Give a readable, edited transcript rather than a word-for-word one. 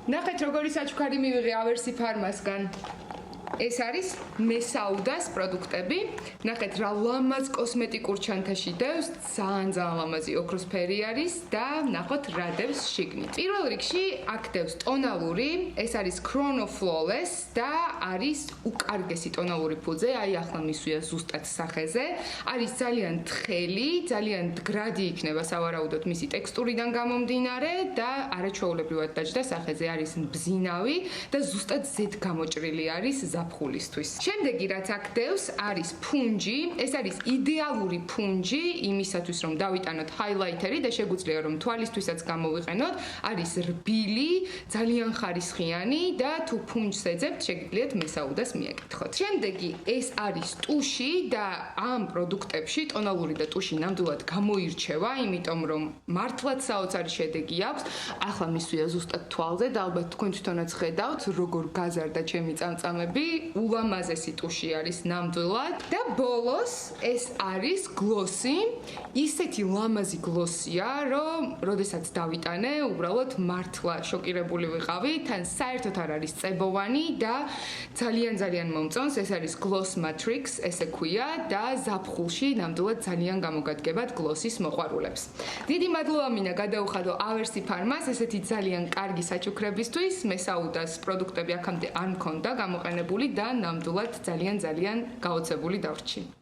ნახეთ როგორი საჩუქარი მივიღე ავერსი ფარმასგან. ეს არის მესაუდას პროდუქტები. ნახეთ რა ლამაზ კოსმეტიკურ ჩანთაში დევს, ძალიან ლამაზი ოქროსფერი არის და ნახოთ რა დევს შიგნით. პირველ რიგში აქ დევს ტონალური, ეს არის Chrono Flawless და არის უკარგესი ტონალური ფუძე, აი ახლა მისვია ზუსტად სახეზე. არის ძალიან თხელი, ძალიან მდგრადი იქნება სავარაუდოდ მისი ტექსტურიდან გამომდინარე და არაჩვეულებრივად დაჯდა სახეზე, არის მბზინავი და ზუსტად ზედ გამოჭრილი არის ზაფხულისთვის. შემდეგი რაც აქ დევს არის ფუნჯი. ეს არის იდეალური ფუნჯი იმისათვის რომ დავიტანოთ ჰაილაითერი და შეგვიძლია რომ თვალისთვისაც გამოვიყენოთ. არის რბილი, ძალიან ხარისხიანი და თუ ფუნჯს ეძებთ, შეგიძლიათ მესაუდას მიაკითხოთ. შემდეგი ეს არის ტუში და ამ პროდუქტებში ტონალური და ტუში ნამდვილად გამოირჩევა, იმიტომ რომ მართლაც საოცარი შედეგი აქვს. ახლა მისვია ზუსტად თვალზე და ალბათ თქვენ თვითონაც ხედავთ, როგორ გაზარდა ჩემი წამწამები. ულამაზესი ტუში არის ნამდვილად და ბოლოს ეს არის გლოსი. ისეთი ლამაზი გლოსია, რომ როდესაც დავიტანე, უბრალოდ მართლა შოკირებული ვიყავი, თან საერთოდ არ არის წებოვანი და ძალიან მომწონს. ეს არის Gloss Matrix, ესე ქვია და ზაფხულში ნამდვილად ძალიან გამოგადგებათ გლოსის მოყვარულებს. დიდი მადლობა მინდა გადაუხადო ავერსი ფარმას ესეთი ძალიან კარგი საჩუქრებისთვის. მესაუდას პროდუქტები აქამდე არ მქონდა გამოყენებული და ნამდვილად ძალიან გაოცებული დავრჩი.